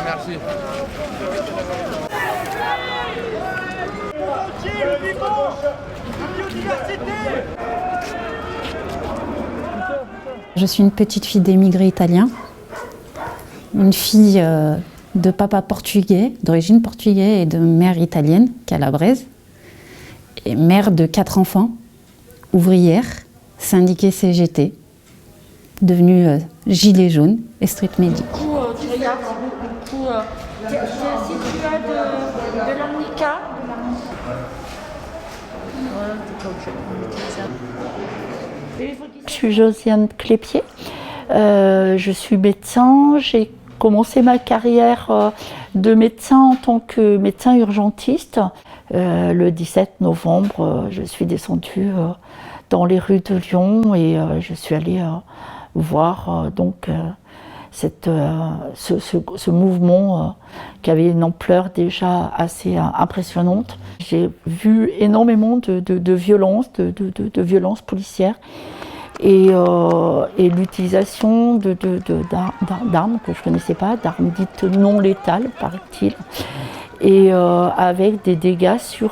Merci. Je suis une petite fille d'émigrés italiens, une fille de papa portugais, d'origine portugaise et de mère italienne, calabraise, et mère de 4 enfants, ouvrière, syndiquée CGT, devenue gilet jaune et street medic. Tu regardes si tu as de l'arnica. Je suis Josiane Clépier, je suis médecin. J'ai commencé ma carrière de médecin en tant que médecin urgentiste. Le 17 novembre, je suis descendue dans les rues de Lyon et je suis allée voir ce mouvement qui avait une ampleur déjà assez impressionnante. J'ai vu énormément de violences, de violences policières et l'utilisation d'armes que je ne connaissais pas, d'armes dites non létales, paraît-il, et avec des dégâts sur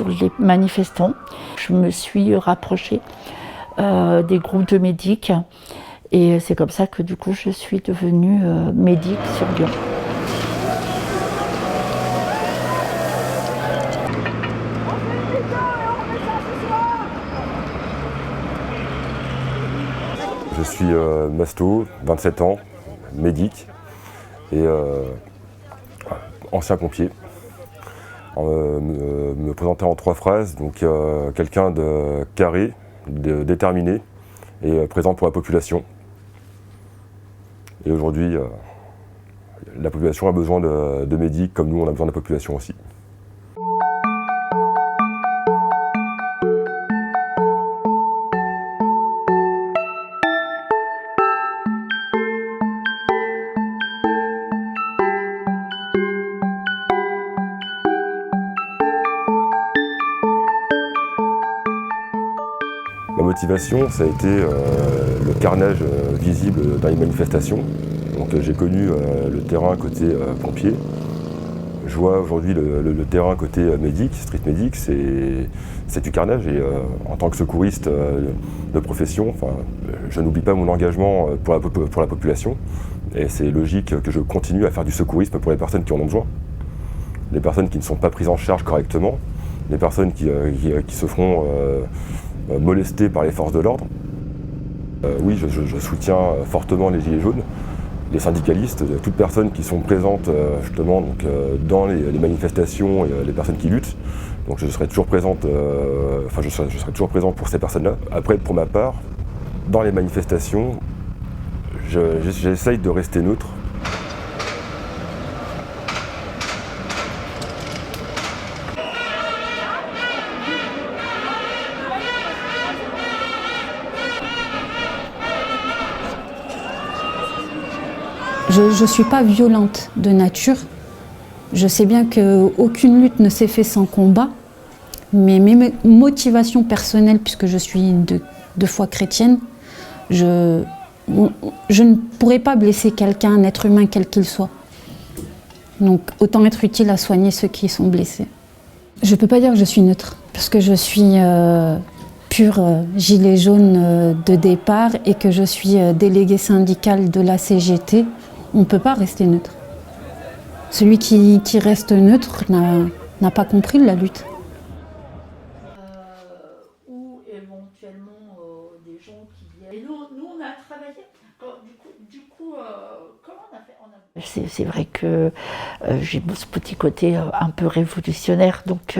les manifestants. Je me suis rapprochée des groupes de médics. Et c'est comme ça que du coup je suis devenue médic sur Lyon. Je suis Masto, 27 ans, médic et ancien pompier. Me présenter en 3 phrases, donc quelqu'un de carré, de déterminé et présent pour la population. Et aujourd'hui, la population a besoin de médics comme nous, on a besoin de la population aussi. Ma motivation, ça a été le carnage visible dans les manifestations. Donc j'ai connu le terrain côté pompier. Je vois aujourd'hui le terrain côté médic, street medic, c'est du carnage. Et en tant que secouriste de profession, je n'oublie pas mon engagement pour la population. Et c'est logique que je continue à faire du secourisme pour les personnes qui en ont besoin. Les personnes qui ne sont pas prises en charge correctement, les personnes qui se feront molestés par les forces de l'ordre. Oui, je soutiens fortement les Gilets jaunes, les syndicalistes, toutes personnes qui sont présentes justement dans les manifestations et les personnes qui luttent. Donc je serai toujours présent pour ces personnes-là. Après, pour ma part, dans les manifestations, j'essaye de rester neutre. Je ne suis pas violente de nature. Je sais bien qu'aucune lutte ne s'est faite sans combat. Mais mes motivations personnelles, puisque je suis de foi chrétienne, je ne pourrais pas blesser quelqu'un, un être humain quel qu'il soit. Donc autant être utile à soigner ceux qui sont blessés. Je ne peux pas dire que je suis neutre, parce que je suis pure gilet jaune de départ et que je suis déléguée syndicale de la CGT. On ne peut pas rester neutre. Celui qui reste neutre n'a pas compris la lutte. Ou éventuellement des gens qui viennent. Et nous on a travaillé. Du coup, comment on a fait C'est vrai que j'ai ce petit côté un peu révolutionnaire, donc,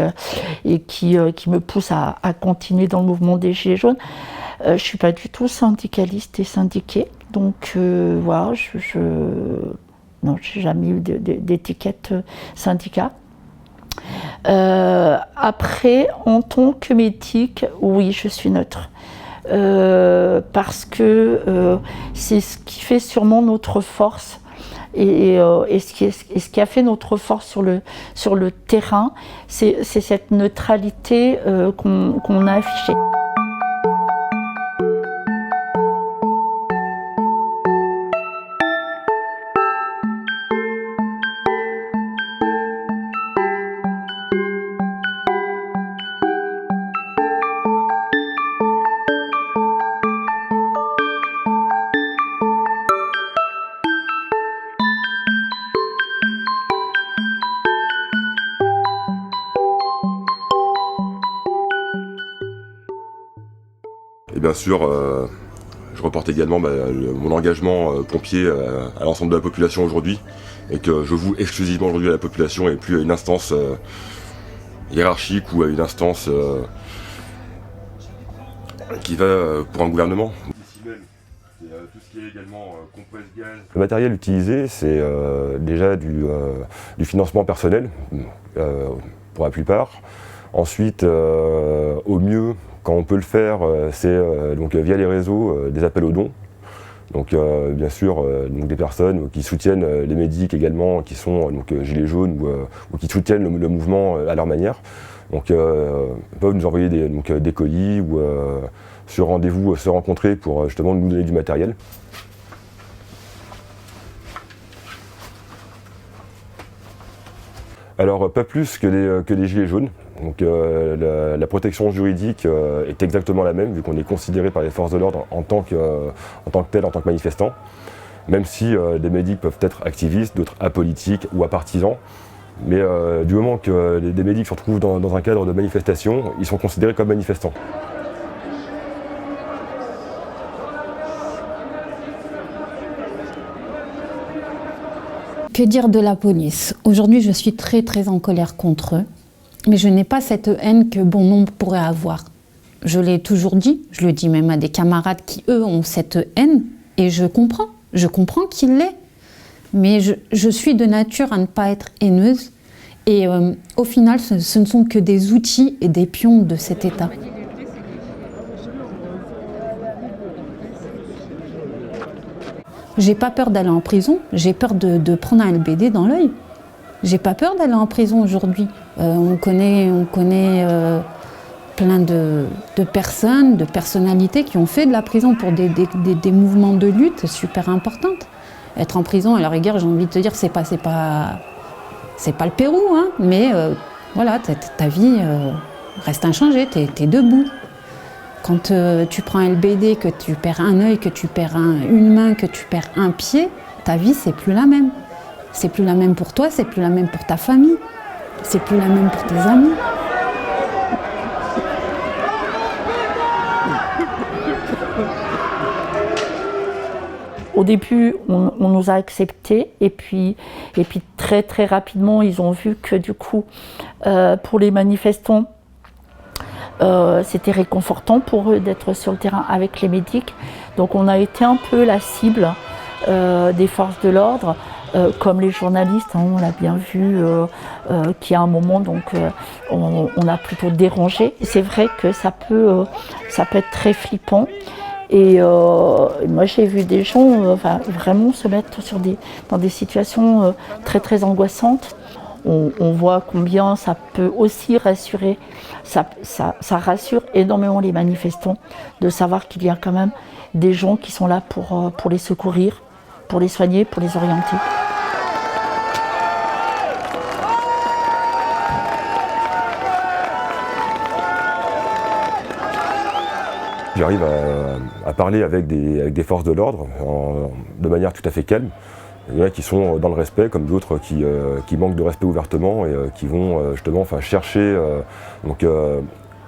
et qui me pousse à continuer dans le mouvement des Gilets jaunes. Je ne suis pas du tout syndicaliste et syndiquée, donc voilà, non, je n'ai jamais eu d'étiquette syndicat. Après, en tant que médic, oui, je suis neutre. Parce que c'est ce qui fait sûrement notre force et ce qui a fait notre force sur le terrain, c'est cette neutralité qu'on a affichée. Et bien sûr, je reporte également mon engagement pompier à l'ensemble de la population aujourd'hui, et que je voue exclusivement aujourd'hui à la population et plus à une instance hiérarchique ou à une instance qui va pour un gouvernement. Tout ce qui est également compresse-gaz. Le matériel utilisé, c'est déjà du financement personnel, pour la plupart. Ensuite, au mieux, quand on peut le faire, c'est donc via les réseaux des appels aux dons. Donc bien sûr, donc des personnes qui soutiennent les médics également, qui sont gilets jaunes ou qui soutiennent le mouvement à leur manière. Donc peuvent nous envoyer des colis ou sur rendez-vous se rencontrer pour justement nous donner du matériel. Alors pas plus que les gilets jaunes. Donc la protection juridique est exactement la même, vu qu'on est considéré par les forces de l'ordre en tant que tel, en tant que manifestant. Même si des médics peuvent être activistes, d'autres apolitiques ou apartisans. Mais du moment que des médics se retrouvent dans un cadre de manifestation, ils sont considérés comme manifestants. Que dire de la police? Aujourd'hui, je suis très très en colère contre eux, mais je n'ai pas cette haine que bon nombre pourraient avoir. Je l'ai toujours dit, je le dis même à des camarades qui, eux, ont cette haine, et je comprends qu'ils l'aient. Mais je suis de nature à ne pas être haineuse, et au final, ce ne sont que des outils et des pions de cet État. J'ai pas peur d'aller en prison, j'ai peur de prendre un LBD dans l'œil. J'ai pas peur d'aller en prison aujourd'hui. On connaît plein de personnes, de personnalités qui ont fait de la prison pour des mouvements de lutte super importantes. Être en prison, à la rigueur, j'ai envie de te dire, c'est pas le Pérou, hein, mais voilà, ta vie reste inchangée, t'es debout. Quand tu prends un LBD, que tu perds un œil, que tu perds une main, que tu perds un pied, ta vie, c'est plus la même. C'est plus la même pour toi, c'est plus la même pour ta famille, c'est plus la même pour tes amis. Au début, on nous a acceptés et puis très très rapidement, ils ont vu que du coup, pour les manifestants, c'était réconfortant pour eux d'être sur le terrain avec les médics. Donc on a été un peu la cible des forces de l'ordre, comme les journalistes, hein, on l'a bien vu, qui à un moment donc on a plutôt dérangé. C'est vrai que ça peut être très flippant. Et moi j'ai vu des gens vraiment se mettre dans des situations très très angoissantes. On voit combien ça peut aussi rassurer, ça rassure énormément les manifestants de savoir qu'il y a quand même des gens qui sont là pour les secourir, pour les soigner, pour les orienter. J'arrive à parler avec des forces de l'ordre de manière tout à fait calme. Il y en a qui sont dans le respect, comme d'autres qui manquent de respect ouvertement et qui vont justement chercher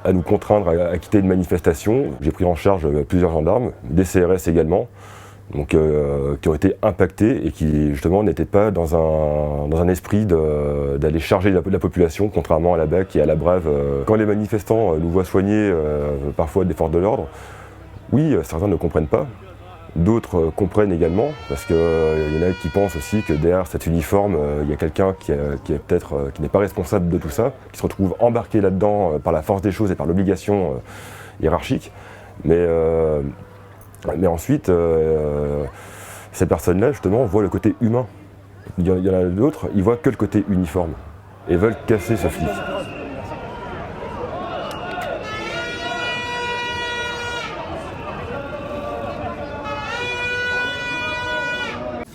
à nous contraindre à quitter une manifestation. J'ai pris en charge plusieurs gendarmes, des CRS également, qui ont été impactés et qui justement n'étaient pas dans un esprit d'aller charger la population, contrairement à la BAC et à la Brève. Quand les manifestants nous voient soigner parfois des forces de l'ordre, oui, certains ne comprennent pas. D'autres comprennent également, parce qu'il y en a qui pensent aussi que derrière cet uniforme, il y a quelqu'un qui n'est pas responsable de tout ça, qui se retrouve embarqué là-dedans par la force des choses et par l'obligation hiérarchique. Mais ensuite, ces personnes-là, justement, voient le côté humain. Il y en a d'autres, ils voient que le côté uniforme et veulent casser ce flic.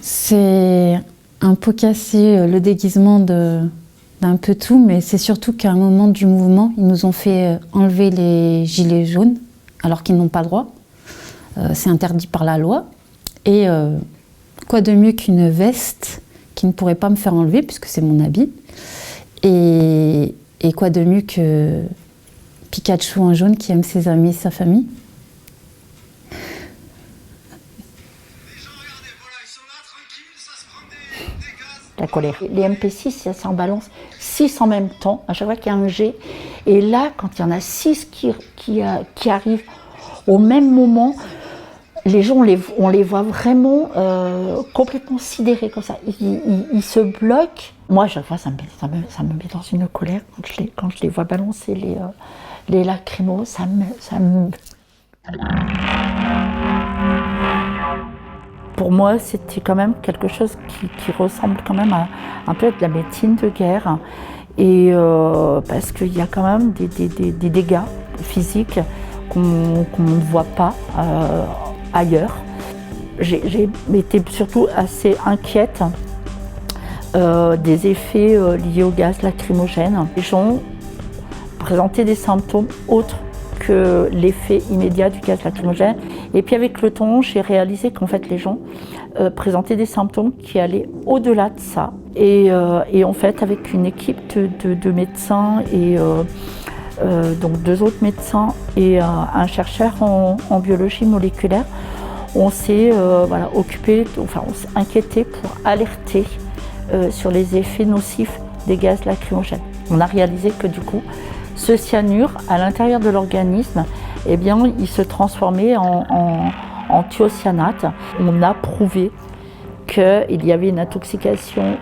C'est un peu cassé le déguisement d'un peu tout, mais c'est surtout qu'à un moment du mouvement, ils nous ont fait enlever les gilets jaunes, alors qu'ils n'ont pas le droit. C'est interdit par la loi. Et quoi de mieux qu'une veste qui ne pourrait pas me faire enlever, puisque c'est mon habit. Et quoi de mieux que Pikachu en jaune qui aime ses amis et sa famille. La colère. Les MP6, ça s'en balance 6 en même temps, à chaque fois qu'il y a un jet. Et là, quand il y en a 6 qui arrivent au même moment, les gens, on les voit vraiment complètement sidérés comme ça. Ils se bloquent. Moi, à chaque fois, ça me met dans une colère quand je les vois balancer les lacrymos. Ça me... Pour moi, c'était quand même quelque chose qui ressemble quand même un peu à de la médecine de guerre. Et parce qu'il y a quand même des dégâts physiques qu'on ne voit pas ailleurs. J'ai été surtout assez inquiète des effets liés au gaz lacrymogène. Les gens présentaient des symptômes autres que l'effet immédiat du gaz lacrymogène. Et puis avec le temps, j'ai réalisé qu'en fait les gens présentaient des symptômes qui allaient au-delà de ça. Et en fait, avec une équipe de médecins et donc 2 autres médecins et un chercheur en biologie moléculaire, on s'est on s'est inquiété pour alerter sur les effets nocifs des gaz lacrymogènes. On a réalisé que du coup, ce cyanure, à l'intérieur de l'organisme, eh bien, il se transformait en thiocyanate. On a prouvé qu'il y avait une intoxication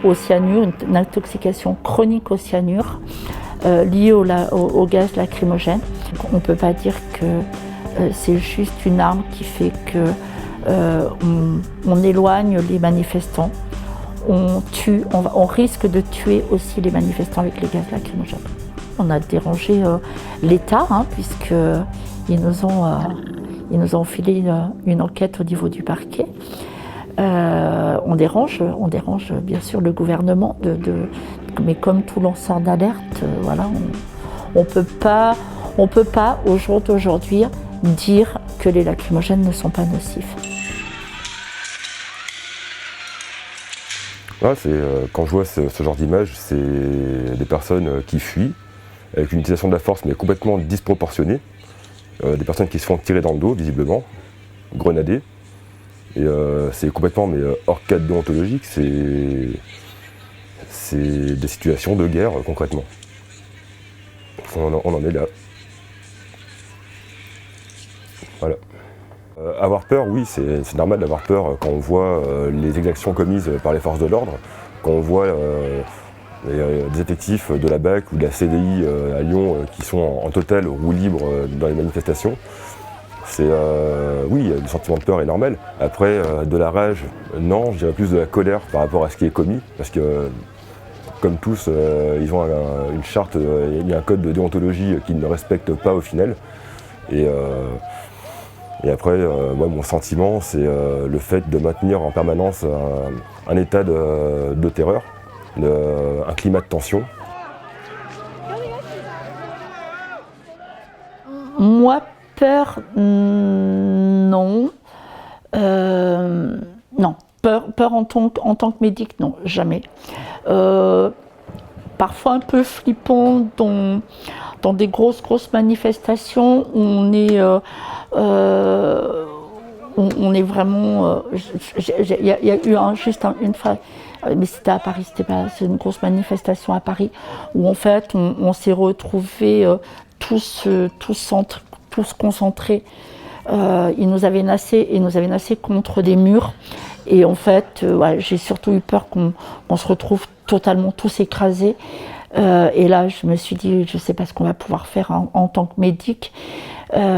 au cyanure, une intoxication chronique au cyanure liée au gaz lacrymogène. On ne peut pas dire que c'est juste une arme qui fait qu'on éloigne les manifestants. On risque de tuer aussi les manifestants avec les gaz lacrymogènes. On a dérangé l'État, puisqu'ils nous ont filé une enquête au niveau du parquet. On dérange bien sûr le gouvernement, mais comme tout lanceur d'alerte, on peut pas au jour d'aujourd'hui dire que les lacrymogènes ne sont pas nocifs. Là, quand je vois ce genre d'image, c'est des personnes qui fuient avec une utilisation de la force mais complètement disproportionnée, des personnes qui se font tirer dans le dos visiblement, grenadées, et c'est complètement hors cadre déontologique, c'est des situations de guerre concrètement. On en est là. Voilà. Avoir peur, oui, c'est normal d'avoir peur quand on voit les exactions commises par les forces de l'ordre, quand on voit des effectifs de la BAC ou de la CDI à Lyon qui sont en totale roue libre dans les manifestations. Oui, le sentiment de peur est normal. Après, de la rage, non, je dirais plus de la colère par rapport à ce qui est commis, parce que comme tous, ils ont une charte, il y a un code de déontologie qu'ils ne respectent pas au final. Et après, moi, mon sentiment, c'est le fait de maintenir en permanence un état de terreur, un climat de tension. Moi, peur, non. Non. Peur en tant que médic, non, jamais. Parfois un peu flippant dans des grosses manifestations où on est vraiment. Il y a eu une fois, mais c'était à Paris, c'est une grosse manifestation à Paris où en fait on s'est retrouvés tous concentrés. Ils nous avaient nassés contre des murs. Et en fait, ouais, j'ai surtout eu peur qu'on se retrouve totalement tous écrasés. Et là, je me suis dit, je ne sais pas ce qu'on va pouvoir faire en tant que médic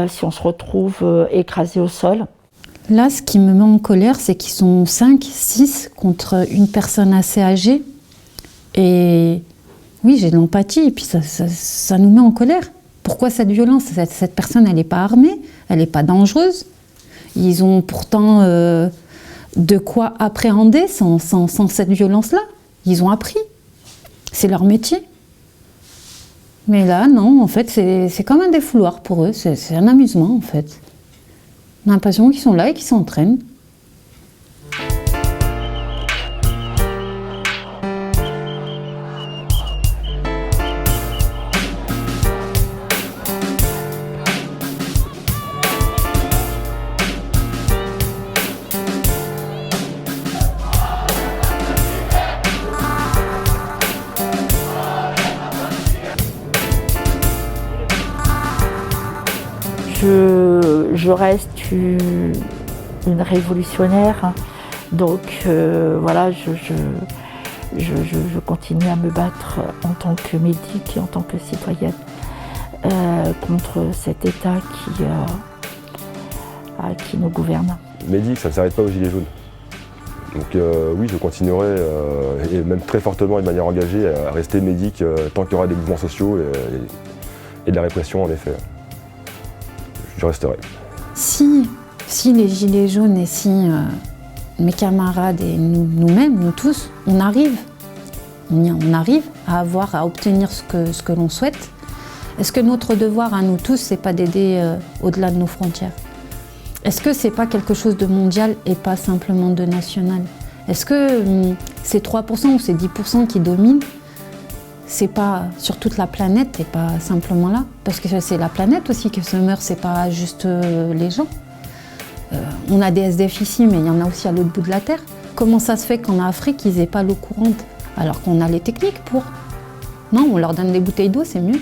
si on se retrouve écrasé au sol. Là, ce qui me met en colère, c'est qu'ils sont 5, 6 contre une personne assez âgée. Et oui, j'ai de l'empathie, et puis ça nous met en colère. Pourquoi cette violence? Cette personne, elle n'est pas armée, elle n'est pas dangereuse. Ils ont pourtant de quoi appréhender sans cette violence-là. Ils ont appris. C'est leur métier. Mais là, non, en fait, c'est comme un défouloir pour eux. C'est un amusement, en fait. On a l'impression qu'ils sont là et qu'ils s'entraînent. Je reste une révolutionnaire, donc voilà, je continue à me battre en tant que médic et en tant que citoyenne contre cet État qui nous gouverne. Médic, ça ne s'arrête pas aux Gilets jaunes. Donc oui, je continuerai, et même très fortement et de manière engagée, à rester médic tant qu'il y aura des mouvements sociaux et de la répression, en effet. Je resterai. Si les Gilets jaunes et si mes camarades et nous-mêmes, nous tous, on arrive à obtenir ce que l'on souhaite, est-ce que notre devoir à nous tous, c'est pas d'aider au-delà de nos frontières? Est-ce que c'est pas quelque chose de mondial et pas simplement de national? Est-ce que ces 3% ou ces 10% qui dominent, c'est pas sur toute la planète et pas simplement là? Parce que c'est la planète aussi qui se meurt, c'est pas juste les gens. On a des SDF ici, mais il y en a aussi à l'autre bout de la Terre. Comment ça se fait qu'en Afrique, ils n'aient pas l'eau courante, alors qu'on a les techniques pour? Non, on leur donne des bouteilles d'eau, c'est mieux.